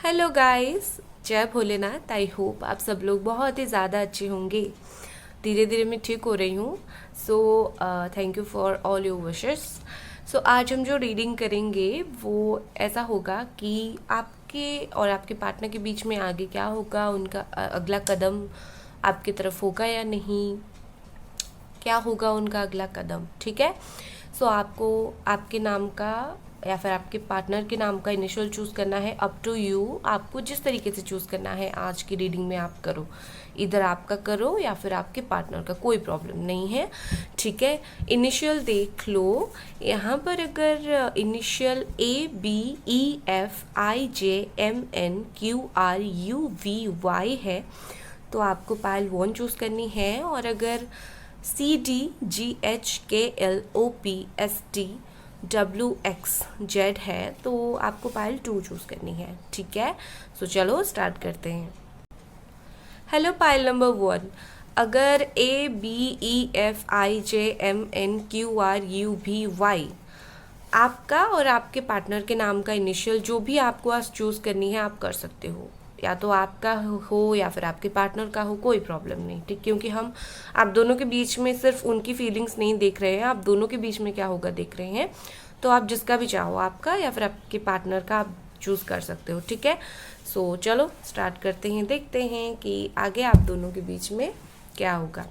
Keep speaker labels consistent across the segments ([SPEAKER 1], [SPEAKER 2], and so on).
[SPEAKER 1] Hello guys, जय Bholenath. I hope आप सब लोग बहुत ही ज़्यादा अच्छे होंगे। धीरे धीरे मैं ठीक हो रही हूँ। So thank you for all your wishes. So आज हम जो रीडिंग करेंगे वो ऐसा होगा कि आपके और आपके पार्टनर के बीच में आगे क्या होगा, उनका अगला कदम आपकी तरफ होगा या नहीं, क्या होगा उनका अगला कदम। ठीक है। सो आपको आपके नाम का या फिर आपके पार्टनर के नाम का इनिशियल चूज़ करना है। अप टू यू, आपको जिस तरीके से चूज़ करना है आज की रीडिंग में आप करो। इधर आपका करो या फिर आपके पार्टनर का, कोई प्रॉब्लम नहीं है। ठीक है। इनिशियल देख लो। यहाँ पर अगर इनिशियल ABEFIJMNQRUVY है तो आपको पायल 1 चूज़ करनी है, और अगर CDGHKLOPSTWXZ है तो आपको पायल 2 चूज़ करनी है। ठीक है। सो चलो स्टार्ट करते हैं। हेलो पायल नंबर 1, अगर ABEFIJMNQRUVY आपका और आपके पार्टनर के नाम का इनिशियल जो भी आपको आज चूज़ करनी है आप कर सकते हो, या तो आपका हो या फिर आपके पार्टनर का हो, कोई प्रॉब्लम नहीं। ठीक, क्योंकि हम आप दोनों के बीच में सिर्फ उनकी फीलिंग्स नहीं देख रहे हैं, आप दोनों के बीच में क्या होगा देख रहे हैं। तो आप जिसका भी चाहो, आपका या फिर आपके पार्टनर का, आप चूज़ कर सकते हो। ठीक है। सो चलो स्टार्ट करते हैं, देखते हैं कि आगे आप दोनों के बीच में क्या होगा।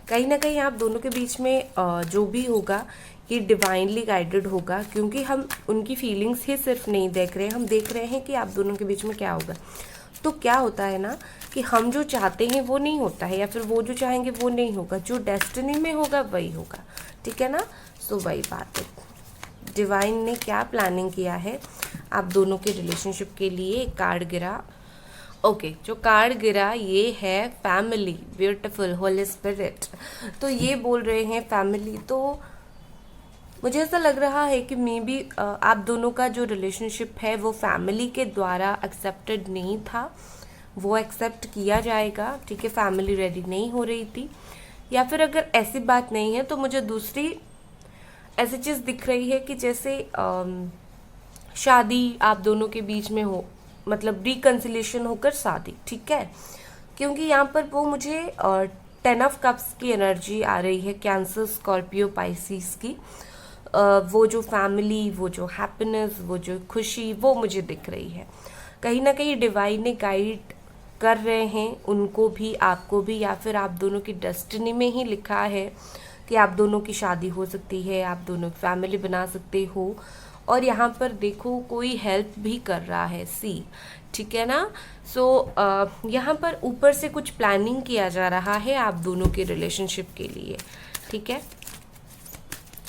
[SPEAKER 1] कहीं ना कहीं आप दोनों के बीच में जो भी होगा ये डिवाइनली गाइडेड होगा, क्योंकि हम उनकी फीलिंग्स ही सिर्फ नहीं देख रहे हैं, हम देख रहे हैं कि आप दोनों के बीच में क्या होगा। तो क्या होता है ना कि हम जो चाहते हैं वो नहीं होता है, या फिर वो जो चाहेंगे वो नहीं होगा, जो डेस्टिनी में होगा वही होगा। ठीक है ना। सो वही बात है, डिवाइन ने क्या प्लानिंग किया है आप दोनों के रिलेशनशिप के लिए। कार्ड गिरा। ओके, जो कार्ड गिरा ये है फैमिली, ब्यूटीफुल होली स्पिरिट। तो ये बोल रहे हैं फैमिली। तो मुझे ऐसा लग रहा है कि मे बी आप दोनों का जो रिलेशनशिप है वो फैमिली के द्वारा एक्सेप्टेड नहीं था, वो एक्सेप्ट किया जाएगा। ठीक है। फैमिली रेडी नहीं हो रही थी, या फिर अगर ऐसी बात नहीं है तो मुझे दूसरी ऐसी चीज़ दिख रही है कि जैसे शादी आप दोनों के बीच में हो, मतलब रिकन्सिलेशन होकर शादी। ठीक है। क्योंकि यहाँ पर वो मुझे 10 ऑफ कप्स की एनर्जी आ रही है, कैंसर, स्कॉर्पियो, पाइसिस की। वो जो फैमिली, वो जो हैप्पीनेस, वो जो खुशी, वो मुझे दिख रही है। कहीं ना कहीं डिवाइन ने गाइड कर रहे हैं उनको भी, आपको भी, या फिर आप दोनों की डेस्टिनी में ही लिखा है कि आप दोनों की शादी हो सकती है, आप दोनों फैमिली बना सकते हो। और यहाँ पर देखो कोई हेल्प भी कर रहा है, सी। ठीक है ना। सो यहाँ पर ऊपर से कुछ प्लानिंग किया जा रहा है आप दोनों के रिलेशनशिप के लिए। ठीक है।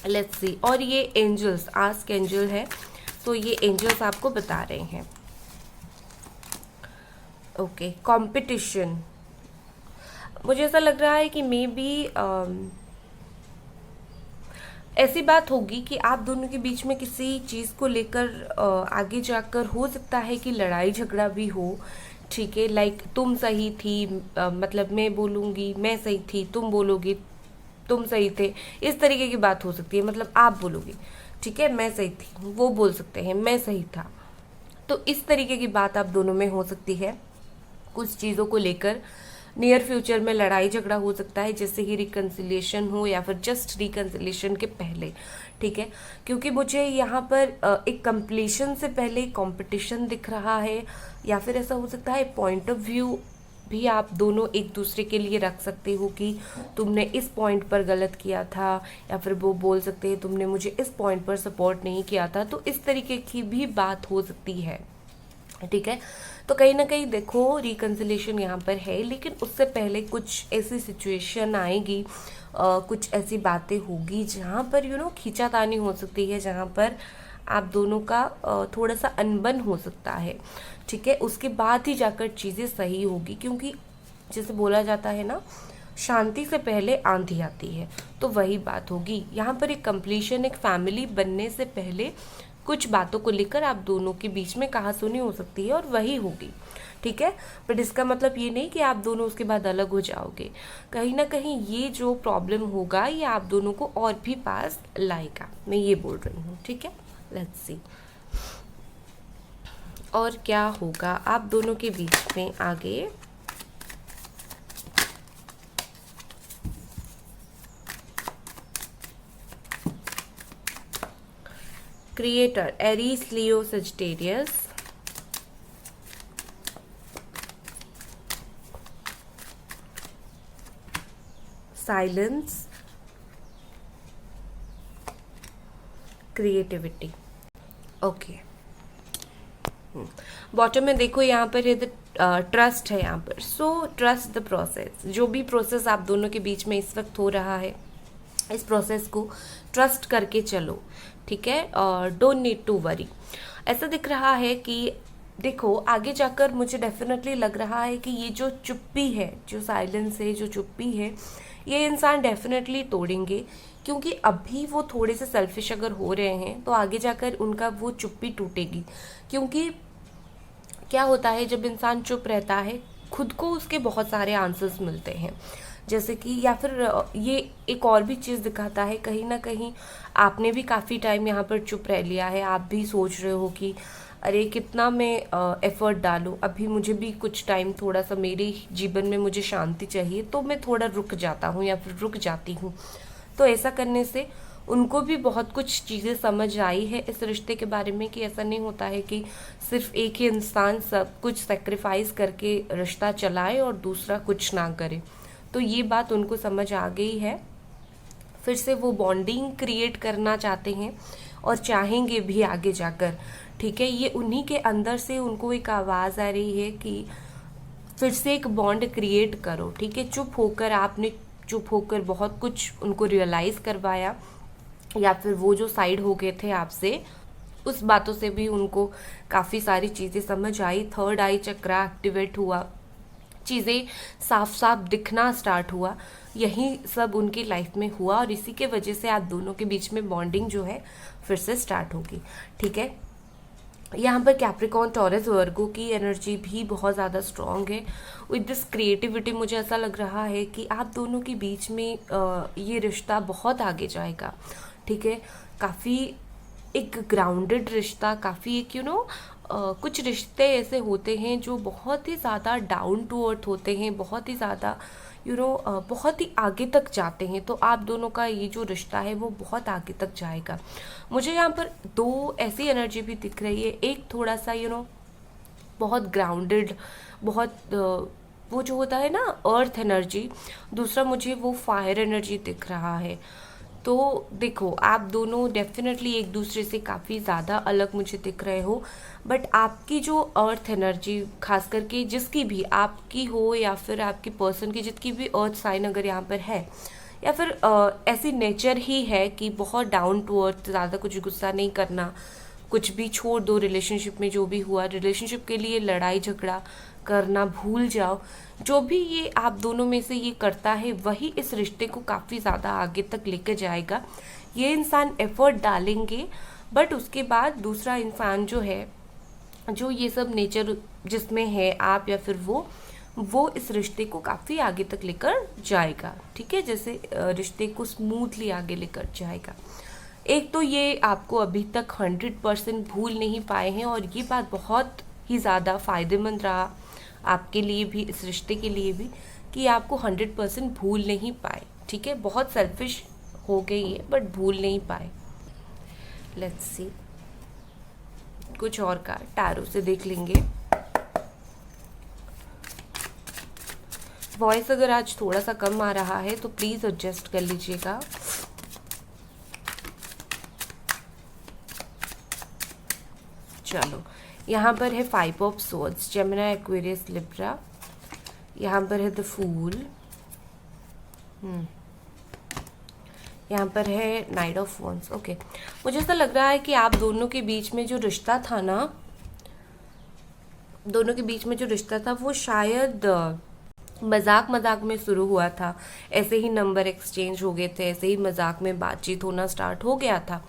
[SPEAKER 1] Let's see. और ये एंजल्स, आस्क एंजल है, तो ये एंजल्स आपको बता रहे हैं। Okay, competition. मुझे ऐसा लग रहा है कि मे बी ऐसी बात होगी कि आप दोनों के बीच में किसी चीज़ को लेकर आगे जाकर हो सकता है कि लड़ाई झगड़ा भी हो। ठीक है। लाइक तुम सही थी, मतलब मैं बोलूँगी मैं सही थी, तुम बोलोगी तुम सही थे, इस तरीके की बात हो सकती है। मतलब आप बोलोगे ठीक है मैं सही थी, वो बोल सकते हैं मैं सही था। तो इस तरीके की बात आप दोनों में हो सकती है। कुछ चीज़ों को लेकर नियर फ्यूचर में लड़ाई झगड़ा हो सकता है, जैसे ही रिकन्सिलिएशन हो या फिर जस्ट रिकन्सिलिएशन के पहले। ठीक है। क्योंकि मुझे यहाँ पर एक कंप्लीशन से पहले कंपटीशन दिख रहा है, या फिर ऐसा हो सकता है पॉइंट ऑफ व्यू भी आप दोनों एक दूसरे के लिए रख सकते हो कि तुमने इस पॉइंट पर गलत किया था, या फिर वो बोल सकते हैं तुमने मुझे इस पॉइंट पर सपोर्ट नहीं किया था। तो इस तरीके की भी बात हो सकती है। ठीक है। तो कहीं ना कहीं देखो रिकन्सिलेशन यहाँ पर है, लेकिन उससे पहले कुछ ऐसी सिचुएशन आएगी, कुछ ऐसी बातें होगी जहाँ पर खींचातानी हो सकती है, जहाँ पर आप दोनों का थोड़ा सा अनबन हो सकता है। ठीक है। उसके बाद ही जाकर चीज़ें सही होगी, क्योंकि जैसे बोला जाता है ना, शांति से पहले आंधी आती है। तो वही बात होगी यहाँ पर। एक कंप्लीशन, एक फैमिली बनने से पहले कुछ बातों को लेकर आप दोनों के बीच में कहासुनी हो सकती है, और वही होगी। ठीक है। बट इसका मतलब ये नहीं कि आप दोनों उसके बाद अलग हो जाओगे। कहीं ना कहीं ये जो प्रॉब्लम होगा ये आप दोनों को और भी पास लाएगा, मैं ये बोल रही हूँ। ठीक है। Let's see. और क्या होगा आप दोनों के बीच में आगे। Creator Aries, Leo, Sagittarius. Silence, creativity. Okay, bottom में देखो यहाँ पर ये ट्रस्ट है यहाँ पर। सो ट्रस्ट द प्रोसेस, जो भी प्रोसेस आप दोनों के बीच में इस वक्त हो रहा है, इस प्रोसेस को ट्रस्ट करके चलो, ठीक है। और डोंट नीड टू वरी। ऐसा दिख रहा है कि देखो आगे जाकर मुझे डेफिनेटली लग रहा है कि ये जो चुप्पी है, जो साइलेंस है, जो चुप्पी है, ये इंसान डेफिनेटली तोड़ेंगे, क्योंकि अभी वो थोड़े से सेल्फिश अगर हो रहे हैं तो आगे जाकर उनका वो चुप्पी टूटेगी। क्योंकि क्या होता है जब इंसान चुप रहता है, खुद को उसके बहुत सारे आंसर्स मिलते हैं, जैसे कि या फिर ये एक और भी चीज़ दिखाता है, कहीं ना कहीं आपने भी काफ़ी टाइम यहाँ पर चुप रह लिया है। आप भी सोच रहे हो कि अरे कितना मैं एफर्ट डालूं, अभी मुझे भी कुछ टाइम, थोड़ा सा मेरे जीवन में मुझे शांति चाहिए, तो मैं थोड़ा रुक जाता हूँ या फिर रुक जाती हूँ। तो ऐसा करने से उनको भी बहुत कुछ चीज़ें समझ आई है इस रिश्ते के बारे में, कि ऐसा नहीं होता है कि सिर्फ एक ही इंसान सब कुछ सेक्रीफाइस करके रिश्ता चलाए और दूसरा कुछ ना करे। तो ये बात उनको समझ आ गई है। फिर से वो बॉन्डिंग क्रिएट करना चाहते हैं और चाहेंगे भी आगे जाकर, ठीक है। ये उन्हीं के अंदर से उनको एक आवाज़ आ रही है कि फिर से एक बॉन्ड क्रिएट करो, ठीक है। चुप होकर बहुत कुछ उनको रियलाइज़ करवाया, या फिर वो जो साइड हो गए थे आपसे, उस बातों से भी उनको काफ़ी सारी चीज़ें समझ आई। थर्ड आई चक्रा एक्टिवेट हुआ, चीज़ें साफ साफ दिखना स्टार्ट हुआ। यही सब उनकी लाइफ में हुआ और इसी के वजह से आप दोनों के बीच में बॉन्डिंग जो है फिर से स्टार्ट होगी, ठीक है। यहाँ पर कैप्रिकॉर्न, टॉरस, वर्गो की एनर्जी भी बहुत ज़्यादा स्ट्रॉन्ग है। विद दिस क्रिएटिविटी मुझे ऐसा लग रहा है कि आप दोनों के बीच में ये रिश्ता बहुत आगे जाएगा, ठीक है। काफ़ी एक ग्राउंडेड रिश्ता, काफ़ी एक कुछ रिश्ते ऐसे होते हैं जो बहुत ही ज़्यादा डाउन टू अर्थ होते हैं, बहुत ही ज़्यादा बहुत ही आगे तक जाते हैं। तो आप दोनों का ये जो रिश्ता है वो बहुत आगे तक जाएगा। मुझे यहाँ पर दो ऐसी एनर्जी भी दिख रही है, एक थोड़ा सा बहुत ग्राउंडेड, बहुत वो जो होता है ना अर्थ एनर्जी, दूसरा मुझे वो फायर एनर्जी दिख रहा है। तो देखो आप दोनों डेफिनेटली एक दूसरे से काफ़ी ज़्यादा अलग मुझे दिख रहे हो, बट आपकी जो अर्थ एनर्जी, खास करके जिसकी भी आपकी हो या फिर आपकी पर्सन की जितकी भी अर्थ साइन अगर यहाँ पर है, या फिर ऐसी नेचर ही है कि बहुत डाउन टू अर्थ, ज़्यादा कुछ गुस्सा नहीं करना, कुछ भी छोड़ दो, रिलेशनशिप में जो भी हुआ, रिलेशनशिप के लिए लड़ाई झगड़ा करना भूल जाओ। जो भी ये आप दोनों में से ये करता है वही इस रिश्ते को काफ़ी ज़्यादा आगे तक लेकर जाएगा। ये इंसान एफर्ट डालेंगे, बट उसके बाद दूसरा इंसान जो है, जो ये सब नेचर जिसमें है आप या फिर वो इस रिश्ते को काफ़ी आगे तक लेकर जाएगा, ठीक है। जैसे रिश्ते को स्मूथली आगे लेकर जाएगा। एक तो ये आपको अभी तक 100% भूल नहीं पाए हैं, और ये बात बहुत ही ज़्यादा फ़ायदेमंद रहा आपके लिए भी, इस रिश्ते के लिए भी, कि आपको 100% भूल नहीं पाए, ठीक है। बहुत सेल्फिश हो गई है बट भूल नहीं पाए। लेट्स सी कुछ और का टैरो से देख लेंगे। वॉइस अगर आज थोड़ा सा कम आ रहा है तो प्लीज़ एडजस्ट कर लीजिएगा। चलो, यहाँ पर है 5 of swords, Gemini, Aquarius, Libra. यहाँ पर है द फूल। यहाँ पर है नाइट ऑफ वॉन्ड्स। ओके, मुझे ऐसा लग रहा है कि आप दोनों के बीच में जो रिश्ता था ना, दोनों के बीच में जो रिश्ता था वो शायद मजाक मजाक में शुरू हुआ था। ऐसे ही नंबर एक्सचेंज हो गए थे, ऐसे ही मजाक में बातचीत होना स्टार्ट हो गया था,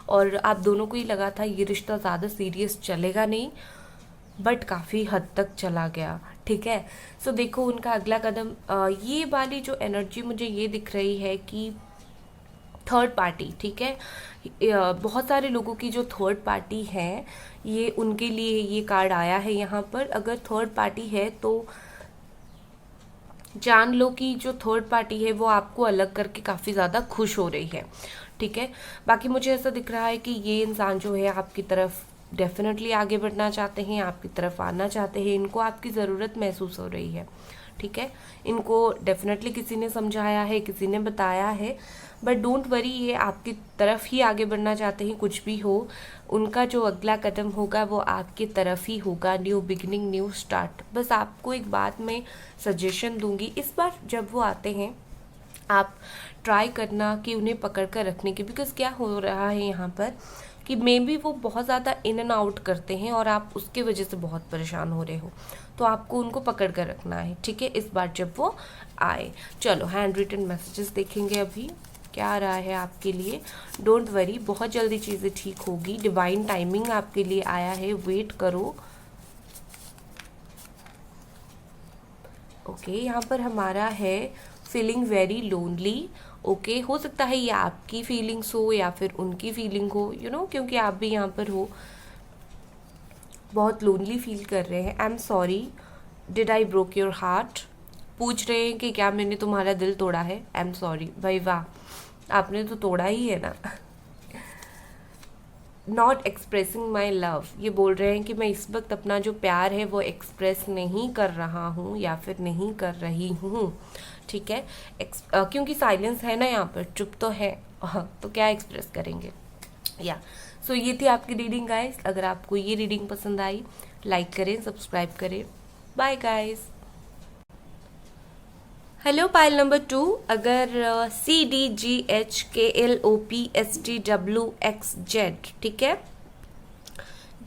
[SPEAKER 1] और आप दोनों को ही लगा था ये रिश्ता ज़्यादा सीरियस चलेगा नहीं, बट काफ़ी हद तक चला गया, ठीक है। सो देखो उनका अगला कदम, ये वाली जो एनर्जी मुझे ये दिख रही है कि थर्ड पार्टी, ठीक है। बहुत सारे लोगों की जो थर्ड पार्टी है, ये उनके लिए ये कार्ड आया है यहाँ पर। अगर थर्ड पार्टी है तो जान लो कि जो थर्ड पार्टी है वो आपको अलग करके काफ़ी ज़्यादा खुश हो रही है, ठीक है। बाकी मुझे ऐसा दिख रहा है कि ये इंसान जो है आपकी तरफ डेफिनेटली आगे बढ़ना चाहते हैं, आपकी तरफ आना चाहते हैं, इनको आपकी ज़रूरत महसूस हो रही है, ठीक है। इनको डेफिनेटली किसी ने समझाया है, किसी ने बताया है, बट डोंट वरी, ये आपकी तरफ ही आगे बढ़ना चाहते हैं। कुछ भी हो, उनका जो अगला कदम होगा वो आपकी तरफ ही होगा। New beginning, new start. बस आपको एक बात मैं सजेशन दूंगी, इस बार जब वो आते हैं आप ट्राई करना कि उन्हें पकड़ कर रखने की, बिकॉज क्या हो रहा है यहाँ पर कि मे बी वो बहुत ज़्यादा इन एंड आउट करते हैं और आप उसके वजह से बहुत परेशान हो रहे हो, तो आपको उनको पकड़ कर रखना है, ठीक है, इस बार जब वो आए। चलो हैंड रिटन मैसेजेस देखेंगे अभी क्या आ रहा है आपके लिए। डोंट वरी, बहुत जल्दी चीज़ें ठीक होगी। डिवाइन टाइमिंग आपके लिए आया है, वेट करो। ओके, यहाँ पर हमारा है फीलिंग वेरी लोनली। ओके, हो सकता है ये आपकी फीलिंग्स हो या फिर उनकी फीलिंग हो, यू नो, क्योंकि आप भी यहाँ पर हो, बहुत लोनली फील कर रहे हैं। I am sorry, did I broke your heart? पूछ रहे हैं कि क्या मैंने तुम्हारा दिल तोड़ा है। आई एम सॉरी भाई, वाह, आपने तो तोड़ा ही है ना। नॉट एक्सप्रेसिंग माई लव, ये बोल रहे हैं कि मैं इस वक्त अपना जो प्यार है वो एक्सप्रेस नहीं कर रहा हूँ या फिर नहीं कर रही हूँ, ठीक है। क्योंकि साइलेंस है ना यहाँ पर, चुप तो है, तो क्या एक्सप्रेस करेंगे या। सो ये थी आपकी रीडिंग गाइस। अगर आपको ये रीडिंग पसंद आई, लाइक करें, सब्सक्राइब करें। Bye guys. Hello pile number 2, अगर CDGHKLOPSTWXZ, ठीक है,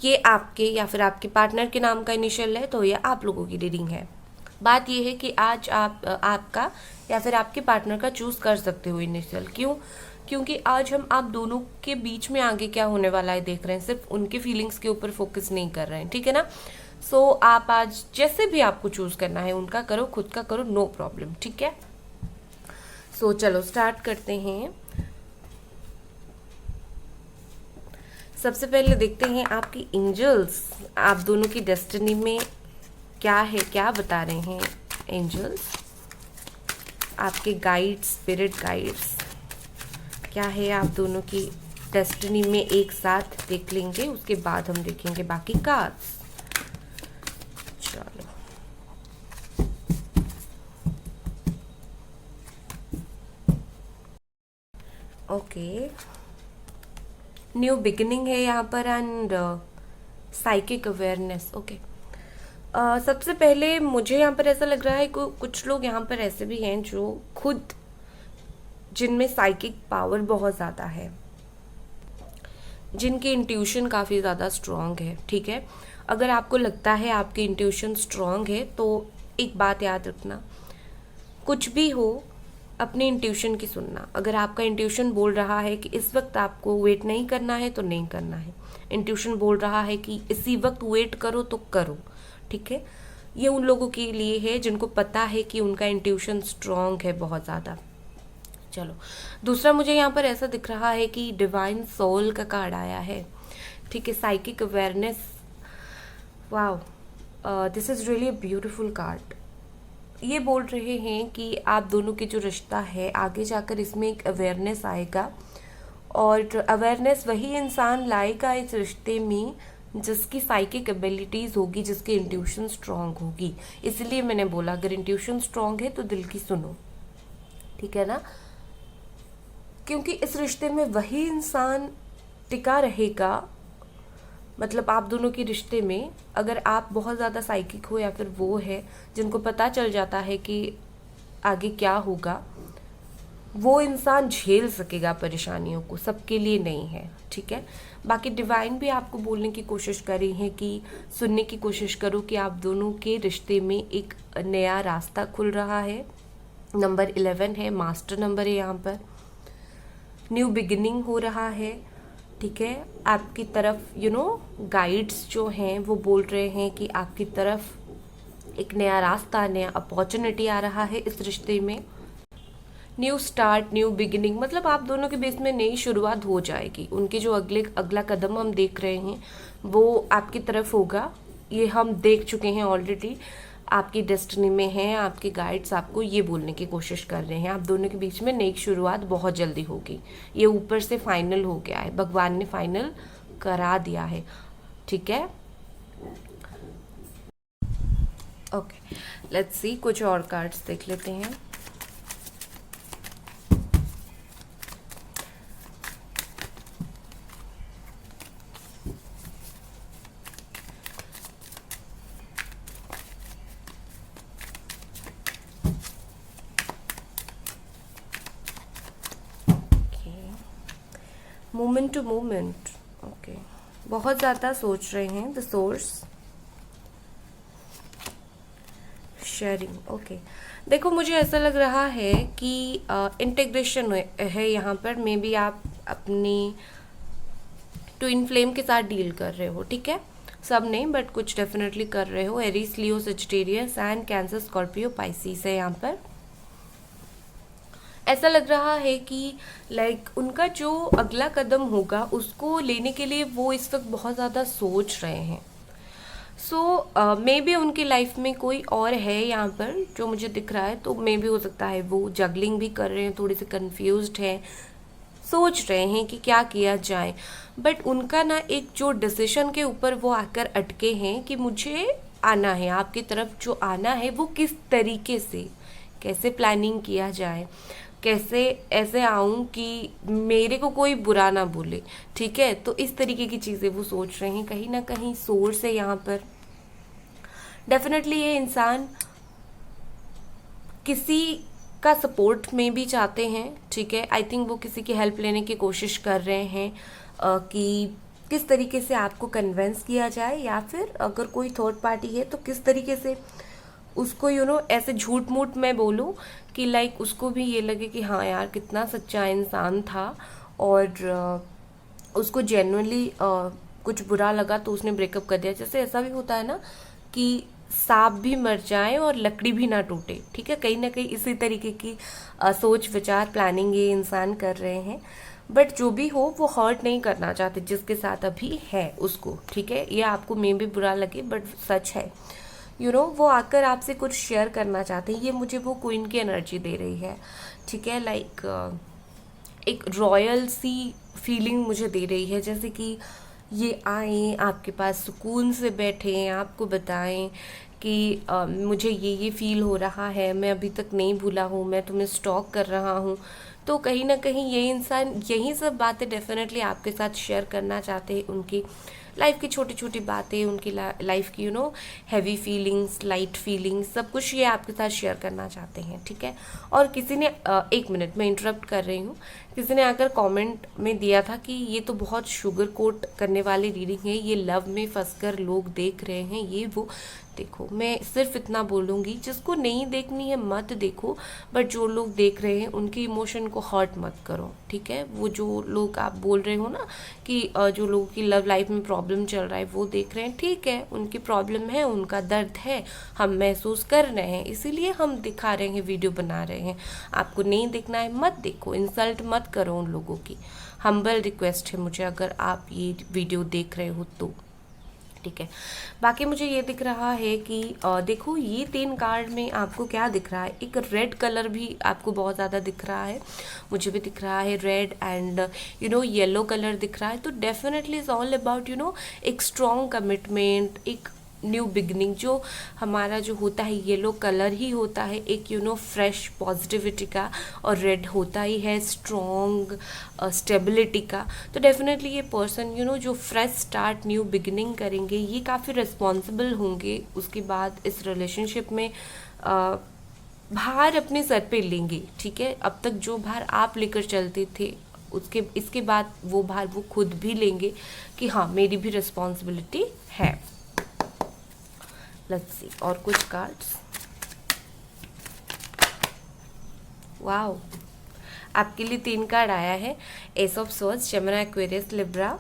[SPEAKER 1] ये आपके या फिर आपके पार्टनर के नाम का इनिशियल है, तो ये आप लोगों की रीडिंग है। बात ये है कि आज आप आपका या फिर आपके पार्टनर का चूज कर सकते हो इनिशियल। क्यों? क्योंकि आज हम आप दोनों के बीच में आगे क्या होने वाला है देख रहे हैं, सिर्फ उनके फीलिंग्स के ऊपर फोकस नहीं कर रहे हैं, ठीक है ना। सो आप आज जैसे भी आपको चूज करना है, उनका करो, खुद का करो, नो प्रॉब्लम, ठीक है। सो चलो स्टार्ट करते हैं। सबसे पहले देखते हैं आपकी एंजल्स आप दोनों की डेस्टिनी में क्या है, क्या बता रहे हैं एंजल्स, आपके गाइड्स, स्पिरिट गाइड्स, क्या है आप दोनों की डेस्टिनी में, एक साथ देख लेंगे, उसके बाद हम देखेंगे बाकी कार्ड्स। चलो ओके, न्यू बिगिनिंग है यहाँ पर एंड साइकिक अवेयरनेस। ओके, सबसे पहले मुझे यहाँ पर ऐसा लग रहा है कि कुछ लोग यहाँ पर ऐसे भी हैं जो खुद, जिनमें साइकिक पावर बहुत ज़्यादा है, जिनकी इंट्यूशन काफ़ी ज़्यादा स्ट्रॉन्ग है, ठीक है। अगर आपको लगता है आपकी इंट्यूशन स्ट्रॉन्ग है तो एक बात याद रखना, कुछ भी हो अपनी इंट्यूशन की सुनना। अगर आपका इंट्यूशन बोल रहा है कि इस वक्त आपको वेट नहीं करना है तो नहीं करना है, इंट्यूशन बोल रहा है कि इसी वक्त वेट करो तो करो, ठीक है। ये उन लोगों के लिए है जिनको पता है कि उनका इंट्यूशन स्ट्रॉन्ग है बहुत ज़्यादा। चलो दूसरा, मुझे यहाँ पर ऐसा दिख रहा है कि डिवाइन सोल का कार्ड आया है, ठीक है, psychic awareness. Wow, this is really a beautiful card. ये बोल रहे हैं कि आप दोनों के जो रिश्ता है आगे जाकर इसमें एक अवेयरनेस आएगा, और अवेयरनेस वही इंसान लाएगा इस रिश्ते में जिसकी साइकिक एबिलिटीज़ होगी, जिसकी इंट्यूशन स्ट्रांग होगी। इसलिए मैंने बोला अगर इंट्यूशन स्ट्रांग है तो दिल की सुनो, ठीक है ना, क्योंकि इस रिश्ते में वही इंसान टिका रहेगा। मतलब आप दोनों के रिश्ते में अगर आप बहुत ज़्यादा साइकिक हो या फिर वो है जिनको पता चल जाता है कि आगे क्या होगा, वो इंसान झेल सकेगा परेशानियों को, सबके लिए नहीं है, ठीक है। बाकी डिवाइन भी आपको बोलने की कोशिश कर रही है कि सुनने की कोशिश करो कि आप दोनों के रिश्ते में एक नया रास्ता खुल रहा है। नंबर 11 है, मास्टर नंबर है, यहाँ पर न्यू बिगिनिंग हो रहा है, ठीक है। आपकी तरफ गाइड्स जो हैं वो बोल रहे हैं कि आपकी तरफ एक नया रास्ता, नया अपॉर्चुनिटी आ रहा है इस रिश्ते में, न्यू स्टार्ट, न्यू बिगिनिंग, मतलब आप दोनों के बीच में नई शुरुआत हो जाएगी। उनके जो अगला कदम हम देख रहे हैं वो आपकी तरफ होगा, ये हम देख चुके हैं ऑलरेडी। आपकी डेस्टिनी में है, आपके गाइड्स आपको ये बोलने की कोशिश कर रहे हैं आप दोनों के बीच में नई शुरुआत बहुत जल्दी होगी। ये ऊपर से फाइनल हो गया है, भगवान ने फाइनल करा दिया है, ठीक है। ओके, लेट्स सी, कुछ और कार्ड्स देख लेते हैं। मोमेंट टू मोमेंट, ओके, बहुत ज़्यादा सोच रहे हैं। The source, sharing, okay. देखो मुझे ऐसा लग रहा है कि इंटीग्रेशन है यहाँ पर। मे बी आप अपनी ट्विन फ्लेम के साथ डील कर रहे हो, ठीक है। सब नहीं, बट कुछ डेफिनेटली कर रहे हो। Aries, Leo, Sagittarius and cancer, Scorpio, Pisces है यहाँ पर। ऐसा लग रहा है कि लाइक उनका जो अगला कदम होगा उसको लेने के लिए वो इस वक्त बहुत ज़्यादा सोच रहे हैं। सो मे बी उनकी लाइफ में कोई और है यहाँ पर जो मुझे दिख रहा है, तो मे बी हो सकता है वो जगलिंग भी कर रहे हैं, थोड़े से कंफ्यूज्ड हैं, सोच रहे हैं कि क्या किया जाए। बट उनका ना एक जो डिसीजन के ऊपर वो आकर अटके हैं कि मुझे आना है आपकी तरफ, जो आना है वो किस तरीके से, कैसे प्लानिंग किया जाए, कैसे ऐसे आऊँ कि मेरे को कोई बुरा ना बोले, ठीक है। तो इस तरीके की चीज़ें वो सोच रहे हैं। कहीं ना कहीं सोर्स है यहाँ पर। डेफिनेटली ये इंसान किसी का सपोर्ट में भी चाहते हैं, ठीक है। आई थिंक वो किसी की हेल्प लेने की कोशिश कर रहे हैं कि किस तरीके से आपको कन्विंस किया जाए, या फिर अगर कोई थर्ड पार्टी है तो किस तरीके से उसको ऐसे झूठ मूठ मैं बोलूँ कि लाइक उसको भी ये लगे कि हाँ यार कितना सच्चा इंसान था, और उसको जेन्युइनली कुछ बुरा लगा तो उसने ब्रेकअप कर दिया। जैसे ऐसा भी होता है ना कि सांप भी मर जाए और लकड़ी भी ना टूटे, ठीक है। कहीं ना कहीं इसी तरीके की सोच विचार प्लानिंग ये इंसान कर रहे हैं। बट जो भी हो वो हर्ट नहीं करना चाहते जिसके साथ अभी है उसको, ठीक है। ये आपको मे भी बुरा लगे बट सच है। वो आकर आपसे कुछ शेयर करना चाहते हैं। ये मुझे वो क्वीन की एनर्जी दे रही है, ठीक है। लाइक एक रॉयल सी फीलिंग मुझे दे रही है, जैसे कि ये आए आपके पास, सुकून से बैठे, आपको बताएं कि मुझे ये फील हो रहा है, मैं अभी तक नहीं भूला हूँ, मैं तुम्हें स्टॉक कर रहा हूँ। तो कहीं ना कहीं ये इंसान यही सब बातें डेफिनेटली आपके साथ शेयर करना चाहते हैं। उनकी लाइफ की छोटी छोटी बातें, उनकी लाइफ की हैवी फीलिंग्स, लाइट फीलिंग्स, सब कुछ ये आपके साथ शेयर करना चाहते हैं, ठीक है। और किसी ने 1 मिनट में इंटरप्ट कर रही हूँ, किसी ने आकर कमेंट में दिया था कि ये तो बहुत शुगर कोट करने वाली रीडिंग है, ये लव में फंसकर लोग देख रहे हैं, ये वो। देखो मैं सिर्फ इतना बोलूँगी, जिसको नहीं देखनी है मत देखो, बट जो लोग देख रहे हैं उनके इमोशन को हर्ट मत करो, ठीक है। वो जो लोग आप बोल रहे हो ना कि जो लोगों की लव लाइफ में प्रॉब्लम चल रहा है वो देख रहे हैं, ठीक है, उनकी प्रॉब्लम है, उनका दर्द है, हम महसूस कर रहे हैं, इसीलिए हम दिखा रहे हैं, वीडियो बना रहे हैं। आपको नहीं देखना है मत देखो, इंसल्ट मत करो उन लोगों की। हम्बल रिक्वेस्ट है मुझे, अगर आप ये वीडियो देख रहे हो तो, ठीक है। बाकी मुझे ये दिख रहा है कि देखो ये 3 कार्ड में आपको क्या दिख रहा है, एक रेड कलर भी आपको बहुत ज़्यादा दिख रहा है, मुझे भी दिख रहा है रेड, एंड येलो कलर दिख रहा है। तो डेफिनेटली इज़ ऑल अबाउट एक स्ट्रॉन्ग कमिटमेंट, एक न्यू बिगनिंग। जो हमारा जो होता है येलो कलर ही होता है एक फ्रेश पॉजिटिविटी का, और रेड होता ही है स्ट्रॉन्ग स्टेबिलिटी का। तो डेफिनेटली ये पर्सन जो फ्रेश स्टार्ट, न्यू बिगनिंग करेंगे, ये काफ़ी रिस्पॉन्सिबल होंगे। उसके बाद इस रिलेशनशिप में भार अपने सर पे लेंगे, ठीक है। अब तक जो भार आप लेकर चलते थे इसके बाद वो भार वो खुद भी लेंगे कि हाँ मेरी भी रिस्पॉन्सिबिलिटी है। लेट्स सी और कुछ कार्ड्स। वाओ, आपके लिए 3 कार्ड आया है, S of swords, Gemini, Aquarius, Libra,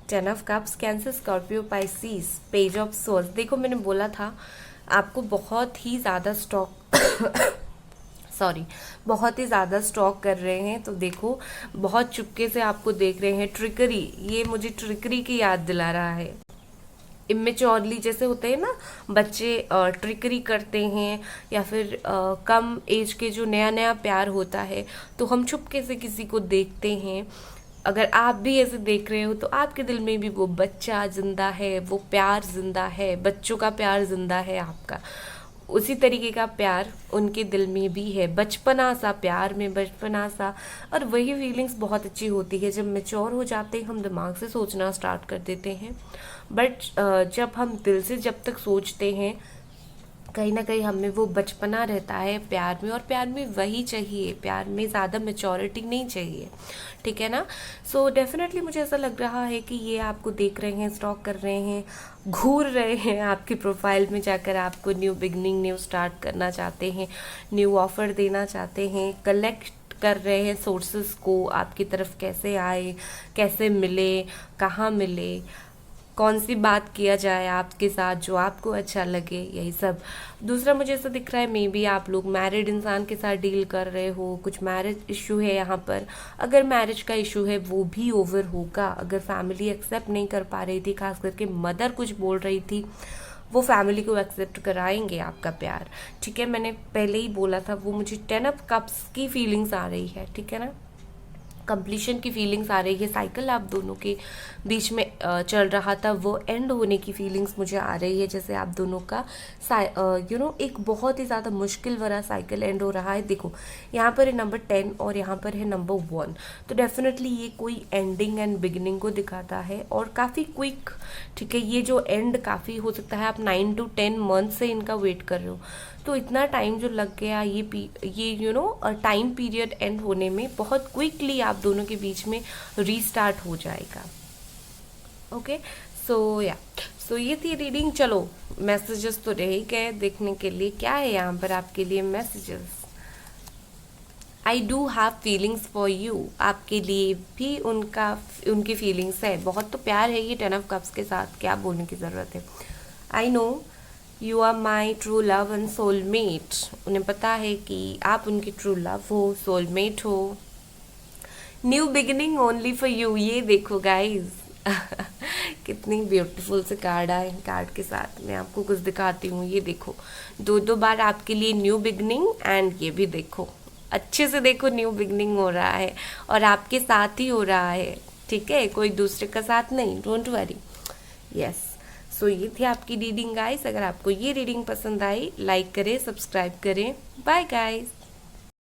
[SPEAKER 1] 10 of cups, cancer, Scorpio, Pisces, page of swords. देखो मैंने बोला था आपको बहुत ही ज़्यादा सॉरी, बहुत ही ज़्यादा स्टॉक कर रहे हैं। तो देखो, बहुत चुपके से आपको देख रहे हैं। ट्रिकरी, ये मुझे ट्रिकरी की याद दिला रहा है। इमेच्योरली जैसे होते हैं ना बच्चे, ट्रिकरी करते हैं, या फिर कम एज के जो नया नया प्यार होता है, तो हम चुपके से किसी को देखते हैं। अगर आप भी ऐसे देख रहे हो तो आपके दिल में भी वो बच्चा जिंदा है, वो प्यार जिंदा है, बच्चों का प्यार जिंदा है आपका। उसी तरीके का प्यार उनके दिल में भी है, बचपना सा प्यार में, बचपना सा। और वही फीलिंग्स बहुत अच्छी होती है जब मेच्योर हो जाते हैं, हम दिमाग से सोचना स्टार्ट कर देते हैं। बट जब हम दिल से जब तक सोचते हैं, कहीं ना कहीं हमें वो बचपना रहता है प्यार में, और प्यार में वही चाहिए, प्यार में ज़्यादा मेच्योरिटी नहीं चाहिए, ठीक है ना। सो डेफिनेटली मुझे ऐसा लग रहा है कि ये आपको देख रहे हैं, स्टॉक कर रहे हैं, घूर रहे हैं आपकी प्रोफाइल में जाकर, आपको न्यू बिगनिंग, न्यू स्टार्ट करना चाहते हैं, न्यू ऑफर देना चाहते हैं, कलेक्ट कर रहे हैं सोर्सेस को आपकी तरफ, कैसे आए, कैसे मिले, कहाँ मिले, कौन सी बात किया जाए आपके साथ जो आपको अच्छा लगे, यही सब। दूसरा मुझे ऐसा दिख रहा है, मे बी आप लोग मैरिड इंसान के साथ डील कर रहे हो, कुछ मैरिज इशू है यहाँ पर। अगर मैरिज का इशू है वो भी ओवर होगा। अगर फैमिली एक्सेप्ट नहीं कर पा रही थी, खास करके मदर कुछ बोल रही थी, वो फैमिली को एक्सेप्ट कराएंगे आपका प्यार, ठीक है। मैंने पहले ही बोला था, वो मुझे 10 ऑफ कप्स की फीलिंग्स आ रही है, ठीक है ना। कंप्लीशन की फीलिंग्स आ रही है। साइकिल आप दोनों के बीच में चल रहा था, वो एंड होने की फीलिंग्स मुझे आ रही है। जैसे आप दोनों का एक बहुत ही ज़्यादा मुश्किल भरा साइकिल एंड हो रहा है। देखो, यहाँ पर है नंबर 10 और यहाँ पर है नंबर 1। तो डेफिनेटली ये कोई एंडिंग एंड बिगिनिंग को दिखाता है, और काफ़ी क्विक, ठीक है। ये जो एंड काफ़ी हो सकता है आप 9 to 10 मंथ से इनका वेट कर रहे हो, तो इतना टाइम जो लग गया ये टाइम पीरियड एंड होने में, बहुत क्विकली आप दोनों के बीच में रीस्टार्ट हो जाएगा। ओके, सो ये थी रीडिंग। चलो, मैसेजेस तो रह ही गए देखने के लिए, क्या है यहाँ पर आपके लिए messages. I do have feelings for you, आपके लिए भी उनकी फीलिंग्स है, बहुत तो प्यार है ये 10 ऑफ कप्स के साथ, क्या बोलने की ज़रूरत है। I know you are my true love and soulmate, उन्हें पता है कि आप उनकी ट्रू लव हो, सोलमेट हो। New beginning only for you, ये देखो गाइज कितनी ब्यूटीफुल से कार्ड आए। कार्ड के साथ मैं आपको कुछ दिखाती हूँ, ये देखो, 2 बार आपके लिए न्यू बिगिनिंग, एंड ये भी देखो, अच्छे से देखो, न्यू बिगिनिंग हो रहा है और आपके साथ ही हो रहा है, ठीक है, कोई दूसरे का साथ नहीं, डोंट वरी। यस, सो ये थी आपकी रीडिंग गाइस। अगर आपको ये रीडिंग पसंद आई, लाइक करें, सब्सक्राइब करें। Bye guys.